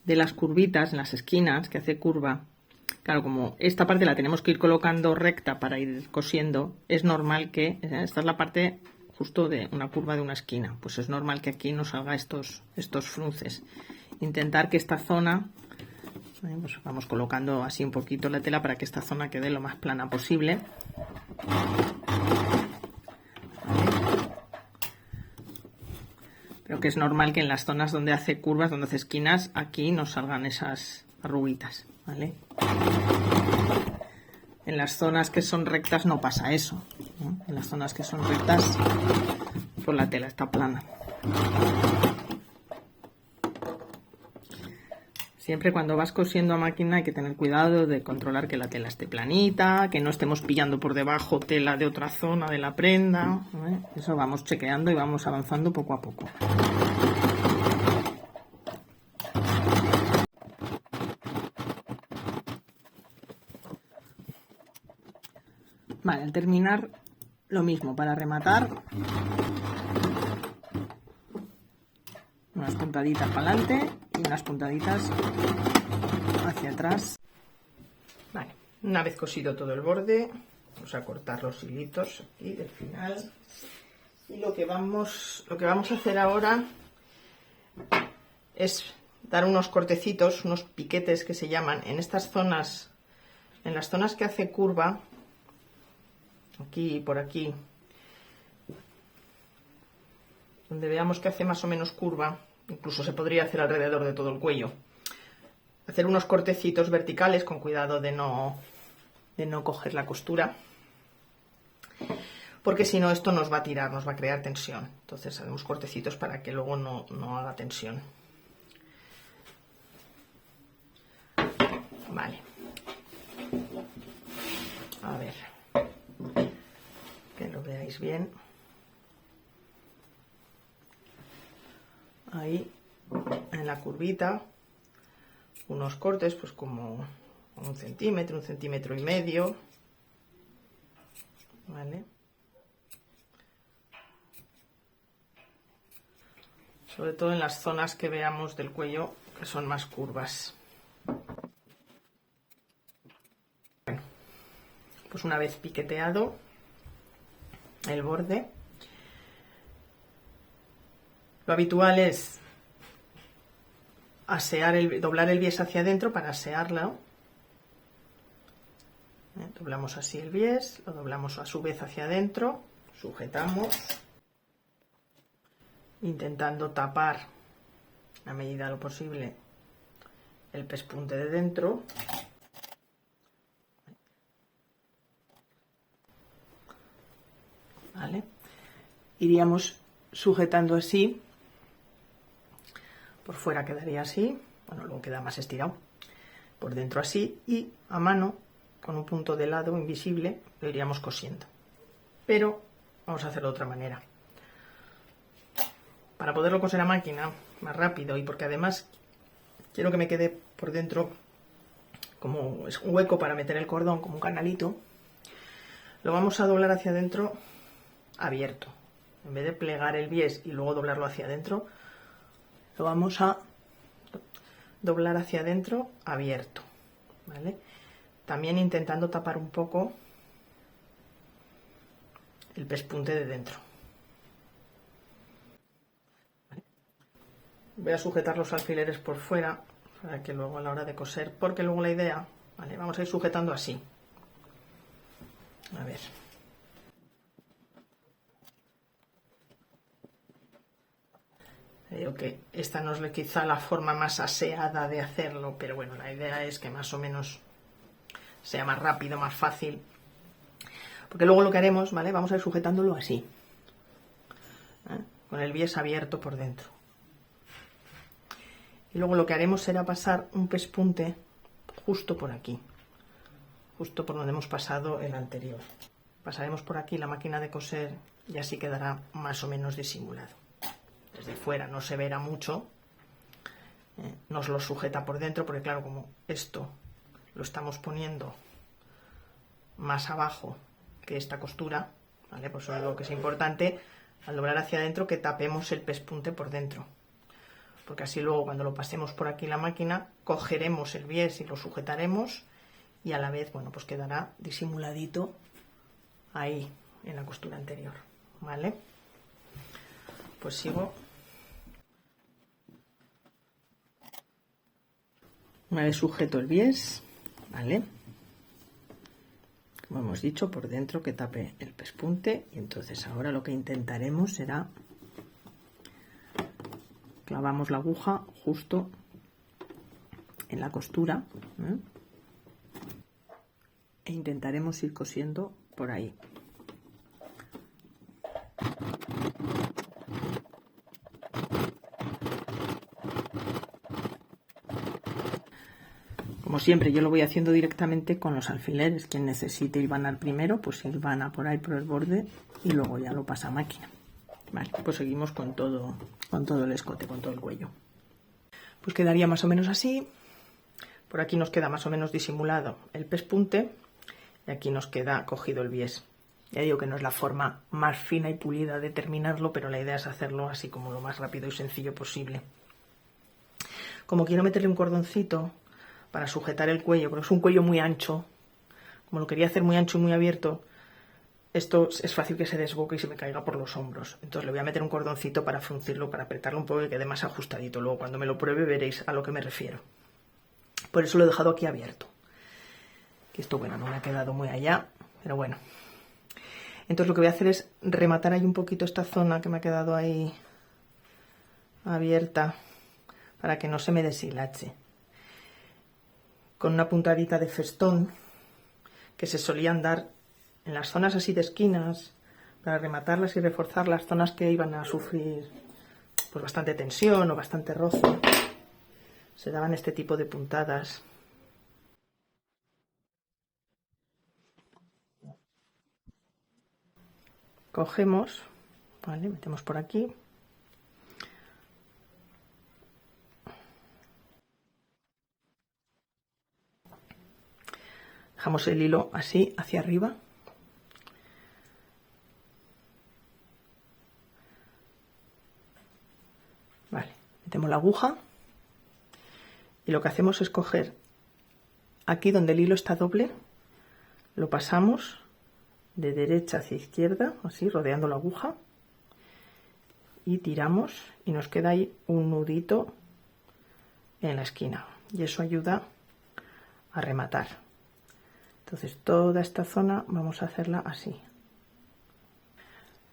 de las curvitas, en las esquinas que hace curva, claro, como esta parte la tenemos que ir colocando recta para ir cosiendo, es normal que, esta es la parte justo de una curva de una esquina, pues es normal que aquí nos salga estos frunces. Intentar que esta zona, pues vamos colocando así un poquito la tela para que esta zona quede lo más plana posible. Pero que es normal que en las zonas donde hace curvas, donde hace esquinas, aquí nos salgan esas arruguitas, ¿vale? En las zonas que son rectas no pasa eso, ¿no? En las zonas que son rectas, pues la tela está plana. Siempre cuando vas cosiendo a máquina hay que tener cuidado de controlar que la tela esté planita, que no estemos pillando por debajo tela de otra zona de la prenda, ¿eh? Eso vamos chequeando y vamos avanzando poco a poco. Vale, al terminar lo mismo, para rematar unas puntaditas para adelante y unas puntaditas hacia atrás. Vale, una vez cosido todo el borde, vamos a cortar los hilitos aquí del final. Y lo que vamos a hacer ahora es dar unos cortecitos, unos piquetes que se llaman en estas zonas, en las zonas que hace curva, aquí y por aquí, donde veamos que hace más o menos curva, incluso se podría hacer alrededor de todo el cuello. Hacer unos cortecitos verticales con cuidado de no coger la costura, porque si no esto nos va a tirar, nos va a crear tensión. Entonces hacemos cortecitos para que luego no haga tensión. Vale. A ver, que lo veáis bien. Ahí, en la curvita, unos cortes, pues como 1 centímetro, 1,5 centímetros. ¿Vale? Sobre todo en las zonas que veamos del cuello que son más curvas. Bueno, pues una vez piqueteado el borde, lo habitual es doblar el bies hacia adentro para asearlo. Doblamos así el bies, lo doblamos a su vez hacia adentro, sujetamos, intentando tapar a medida de lo posible el pespunte de dentro. ¿Vale? Iríamos sujetando así. Por fuera quedaría así, bueno, luego queda más estirado, por dentro así, y a mano, con un punto de lado invisible, lo iríamos cosiendo. Pero vamos a hacerlo de otra manera. Para poderlo coser a máquina más rápido y porque además quiero que me quede por dentro como es un hueco para meter el cordón, como un canalito, lo vamos a doblar hacia adentro abierto. En vez de plegar el bies y luego doblarlo hacia adentro, lo vamos a doblar hacia adentro abierto, ¿vale? también intentando tapar un poco el pespunte de dentro. Voy a sujetar los alfileres por fuera para que luego a la hora de coser, porque luego la idea, ¿vale? Vamos a ir sujetando así. A ver. Digo que esta no es quizá la forma más aseada de hacerlo, pero bueno, la idea es que más o menos sea más rápido, más fácil. Porque luego lo que haremos, ¿vale? Vamos a ir sujetándolo así, ¿eh? Con el bies abierto por dentro. Y luego lo que haremos será pasar un pespunte justo por aquí, justo por donde hemos pasado el anterior. Pasaremos por aquí la máquina de coser y así quedará más o menos disimulado. Desde fuera no se verá mucho, nos lo sujeta por dentro, porque claro, como esto lo estamos poniendo más abajo que esta costura, ¿vale? Pues eso es lo que es importante al doblar hacia adentro, que tapemos el pespunte por dentro, porque así luego cuando lo pasemos por aquí la máquina cogeremos el bies y lo sujetaremos y a la vez, bueno, pues quedará disimuladito ahí en la costura anterior, ¿vale? Pues sigo. Una vez sujeto el bies, ¿vale? Como hemos dicho, por dentro que tape el pespunte, y entonces ahora lo que intentaremos será clavamos la aguja justo en la costura, ¿eh? E intentaremos ir cosiendo por ahí. Como siempre, yo lo voy haciendo directamente con los alfileres. Quien necesite hilvanar primero, pues hilvana por ahí por el borde y luego ya lo pasa a máquina. Vale, pues seguimos con todo el escote, con todo el cuello. Pues quedaría más o menos así. Por aquí nos queda más o menos disimulado el pespunte y aquí nos queda cogido el bies. Ya digo que no es la forma más fina y pulida de terminarlo, pero la idea es hacerlo así como lo más rápido y sencillo posible. Como quiero meterle un cordoncito para sujetar el cuello, porque es un cuello muy ancho, como lo quería hacer muy ancho y muy abierto, esto es fácil que se desboque y se me caiga por los hombros. Entonces le voy a meter un cordoncito para fruncirlo, para apretarlo un poco y que quede más ajustadito. Luego cuando me lo pruebe veréis a lo que me refiero. Por eso lo he dejado aquí abierto. Que esto, bueno, no me ha quedado muy allá, pero bueno. Entonces lo que voy a hacer es rematar ahí un poquito esta zona que me ha quedado ahí abierta para que no se me deshilache. Con una puntadita de festón que se solían dar en las zonas así de esquinas para rematarlas y reforzar las zonas que iban a sufrir pues bastante tensión o bastante roce. Se daban este tipo de puntadas. Cogemos, ¿vale? Metemos por aquí. Dejamos el hilo así hacia arriba. Vale, metemos la aguja y lo que hacemos es coger aquí donde el hilo está doble, lo pasamos de derecha hacia izquierda, así rodeando la aguja, y tiramos y nos queda ahí un nudito en la esquina y eso ayuda a rematar. Entonces toda esta zona vamos a hacerla así,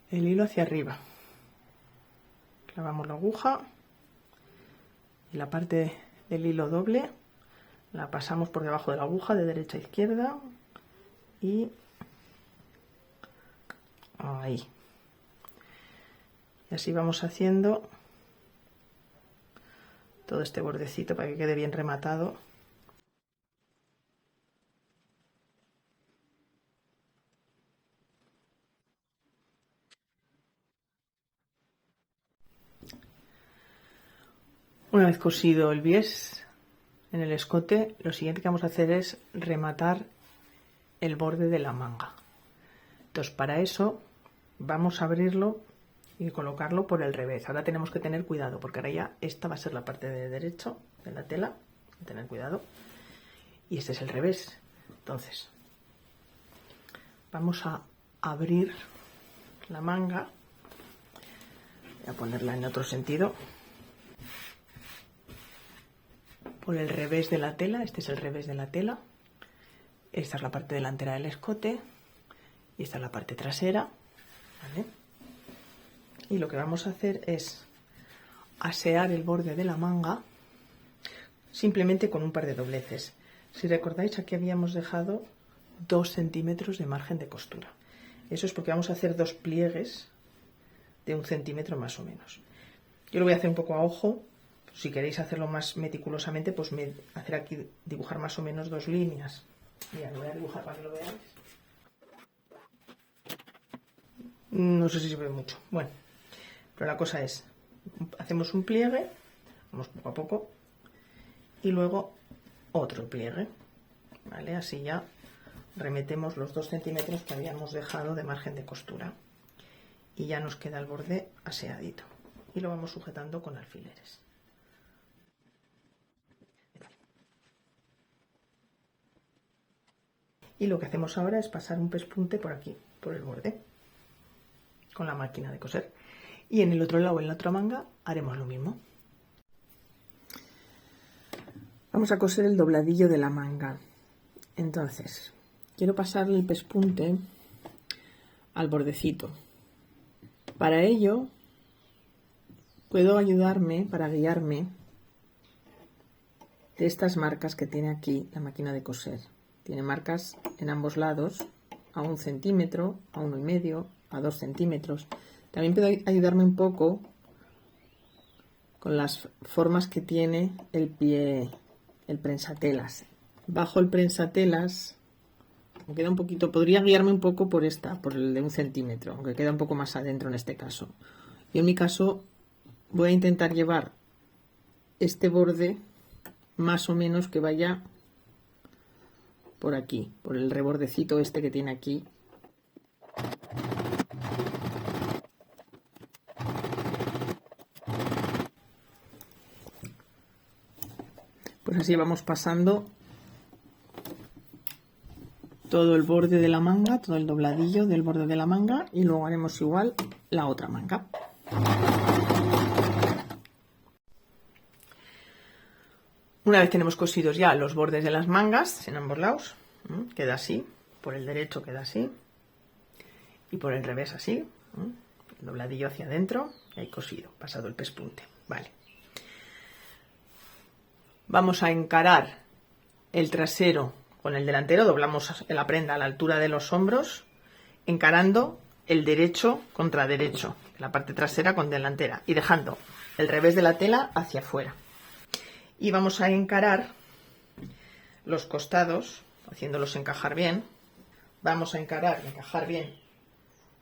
el hilo hacia arriba, clavamos la aguja y la parte del hilo doble la pasamos por debajo de la aguja de derecha a izquierda y ahí, y así vamos haciendo todo este bordecito para que quede bien rematado. Una vez cosido el bies en el escote, lo siguiente que vamos a hacer es rematar el borde de la manga. Entonces para eso vamos a abrirlo y colocarlo por el revés. Ahora tenemos que tener cuidado porque ahora ya esta va a ser la parte de derecho de la tela, hay que tener cuidado, y este es el revés. Entonces, vamos a abrir la manga. Voy a ponerla en otro sentido. Por el revés de la tela, este es el revés de la tela. Esta es la parte delantera del escote y esta es la parte trasera, ¿vale? Y lo que vamos a hacer es asear el borde de la manga simplemente con un par de dobleces. Si recordáis, aquí habíamos dejado 2 centímetros de margen de costura. Eso es porque vamos a hacer 2 pliegues de 1 centímetro más o menos. Yo lo voy a hacer un poco a ojo. Si queréis hacerlo más meticulosamente, pues hacer aquí, dibujar más o menos 2 líneas. Mira, lo voy a dibujar para que lo veáis. No sé si se ve mucho. Bueno, pero la cosa es, hacemos un pliegue, vamos poco a poco, y luego otro pliegue, ¿vale? Así ya remetemos los 2 centímetros que habíamos dejado de margen de costura y ya nos queda el borde aseadito. Y lo vamos sujetando con alfileres. Y lo que hacemos ahora es pasar un pespunte por aquí, por el borde, con la máquina de coser. Y en el otro lado, en la otra manga, haremos lo mismo. Vamos a coser el dobladillo de la manga. Entonces, quiero pasarle el pespunte al bordecito. Para ello, puedo ayudarme, para guiarme, de estas marcas que tiene aquí la máquina de coser. Tiene marcas en ambos lados, a 1 centímetro, a 1,5, a 2 centímetros. También puedo ayudarme un poco con las formas que tiene el pie, el prensatelas. Bajo el prensatelas, me queda un poquito, podría guiarme un poco por por el de 1 centímetro, aunque queda un poco más adentro en este caso. Yo en mi caso voy a intentar llevar este borde más o menos que vaya por aquí, por el rebordecito este que tiene aquí. Pues así vamos pasando todo el borde de la manga, todo el dobladillo del borde de la manga, y luego haremos igual la otra manga. Una vez tenemos cosidos ya los bordes de las mangas en ambos lados, queda así, por el derecho queda así y por el revés así, el dobladillo hacia adentro y ahí cosido, pasado el pespunte. Vale. Vamos a encarar el trasero con el delantero, doblamos la prenda a la altura de los hombros, encarando el derecho contra derecho, la parte trasera con delantera y dejando el revés de la tela hacia afuera. Y vamos a encarar los costados, haciéndolos encajar bien. Vamos a encajar bien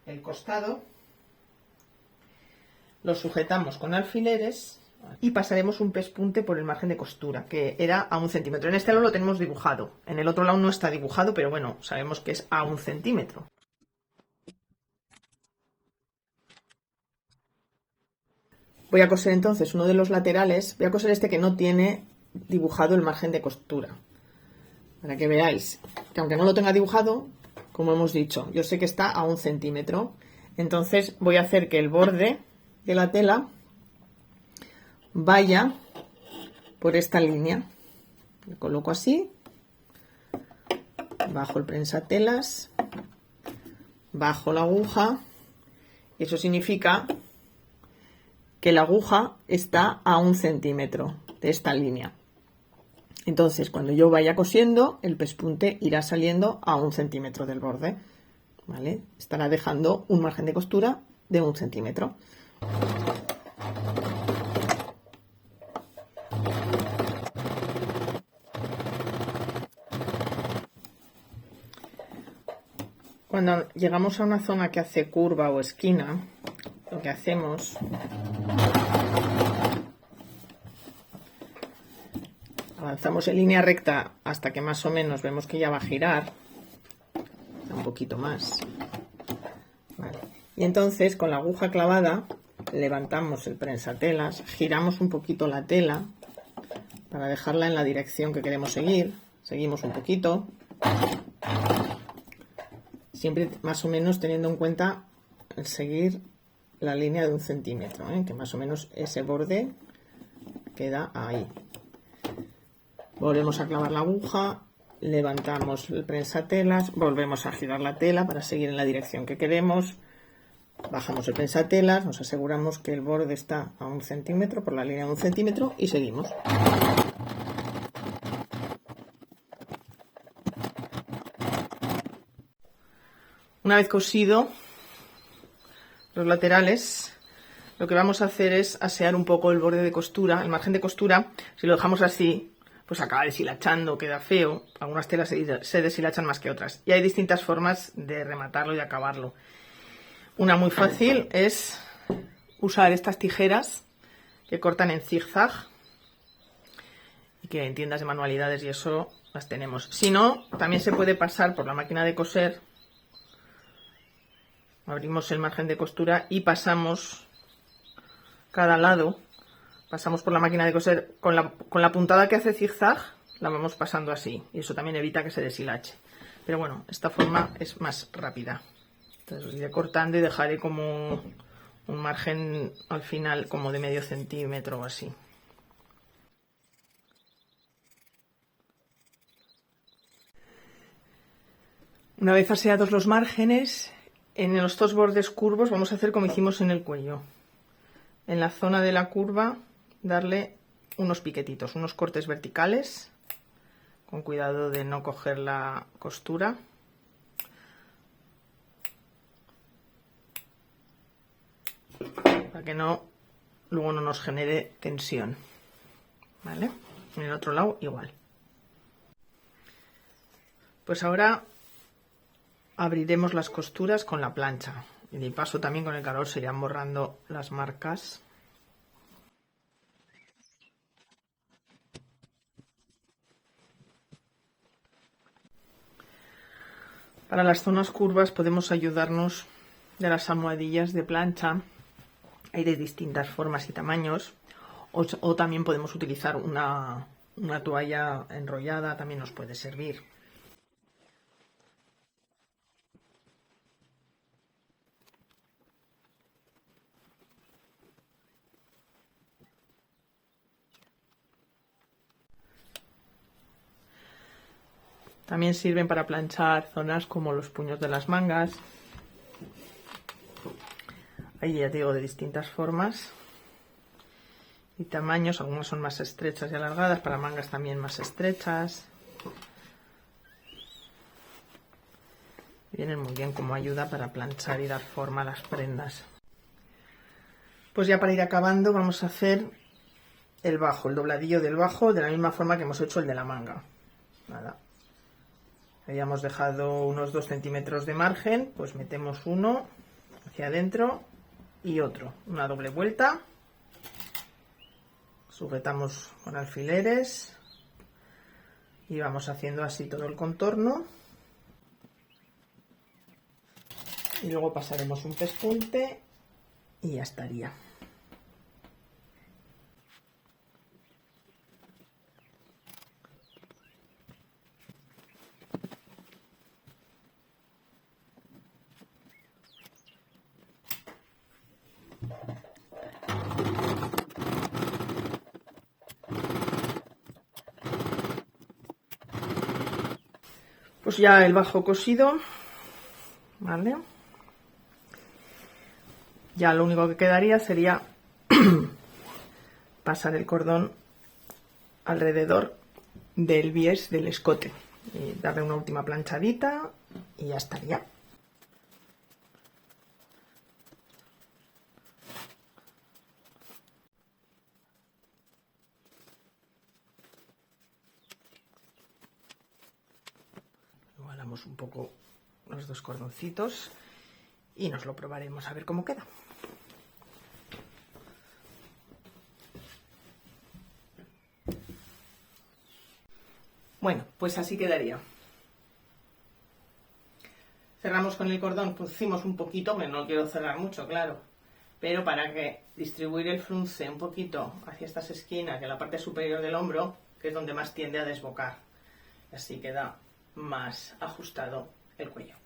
el costado. Lo sujetamos con alfileres y pasaremos un pespunte por el margen de costura, que era a 1 centímetro. En este lado lo tenemos dibujado. En el otro lado no está dibujado, pero bueno, sabemos que es a 1 centímetro. Voy a coser entonces uno de los laterales, voy a coser este que no tiene dibujado el margen de costura, para que veáis que aunque no lo tenga dibujado, como hemos dicho, yo sé que está a 1 centímetro, entonces voy a hacer que el borde de la tela vaya por esta línea. Lo coloco así, bajo el prensatelas, bajo la aguja, y eso significa que la aguja está a 1 centímetro de esta línea. Entonces, cuando yo vaya cosiendo, el pespunte irá saliendo a 1 centímetro del borde, ¿vale? Estará dejando un margen de costura de 1 centímetro. Cuando llegamos a una zona que hace curva o esquina, lo que hacemos avanzamos en línea recta hasta que más o menos vemos que ya va a girar un poquito más, vale. Y entonces con la aguja clavada levantamos el prensatelas, giramos un poquito la tela para dejarla en la dirección que queremos seguir, seguimos un poquito Siempre más o menos teniendo en cuenta el seguir la línea de 1 centímetro, que más o menos ese borde queda ahí. Volvemos a clavar la aguja, levantamos el prensatelas, volvemos a girar la tela para seguir en la dirección que queremos, bajamos el prensatelas, nos aseguramos que el borde está a 1 centímetro, por la línea de 1 centímetro, y seguimos. Una vez cosido los laterales, lo que vamos a hacer es asear un poco el borde de costura, el margen de costura. Si lo dejamos así, pues acaba deshilachando, queda feo. Algunas telas se deshilachan más que otras. Y hay distintas formas de rematarlo y de acabarlo. Una muy fácil es usar estas tijeras que cortan en zigzag y que en tiendas de manualidades y eso las tenemos. Si no, también se puede pasar por la máquina de coser. Abrimos el margen de costura y pasamos cada lado, pasamos por la máquina de coser con la puntada que hace zigzag, la vamos pasando así y eso también evita que se deshilache. Pero bueno, esta forma es más rápida. Entonces iré cortando y dejaré como un margen al final como de medio centímetro o así. Una vez aseados los márgenes, en los dos bordes curvos vamos a hacer como hicimos en el cuello. En la zona de la curva darle unos piquetitos, unos cortes verticales, con cuidado de no coger la costura. Para que luego no nos genere tensión. ¿Vale? En el otro lado igual. Pues ahora abriremos las costuras con la plancha y de paso también con el calor se irán borrando las marcas. Para las zonas curvas podemos ayudarnos de las almohadillas de plancha. Hay de distintas formas y tamaños o también podemos utilizar una toalla enrollada, también nos puede servir. También sirven para planchar zonas como los puños de las mangas. Ahí ya te digo de distintas formas y tamaños. Algunas son más estrechas y alargadas, para mangas también más estrechas. Vienen muy bien como ayuda para planchar y dar forma a las prendas. Pues ya para ir acabando vamos a hacer el bajo, el dobladillo del bajo de la misma forma que hemos hecho el de la manga. Nada. Habíamos dejado unos 2 centímetros de margen, pues metemos uno hacia adentro y otro, una doble vuelta, sujetamos con alfileres y vamos haciendo así todo el contorno y luego pasaremos un pespunte y ya estaría. Pues ya el bajo cosido, ¿vale? Ya lo único que quedaría sería pasar el cordón alrededor del bies del escote y darle una última planchadita y ya estaría. Igualamos un poco los dos cordoncitos y nos lo probaremos a ver cómo queda. Bueno, pues así quedaría. Cerramos con el cordón, pusimos un poquito, que no quiero cerrar mucho, claro, pero para que distribuir el frunce un poquito hacia estas esquinas, que la parte superior del hombro, que es donde más tiende a desbocar. Así queda más ajustado el cuello.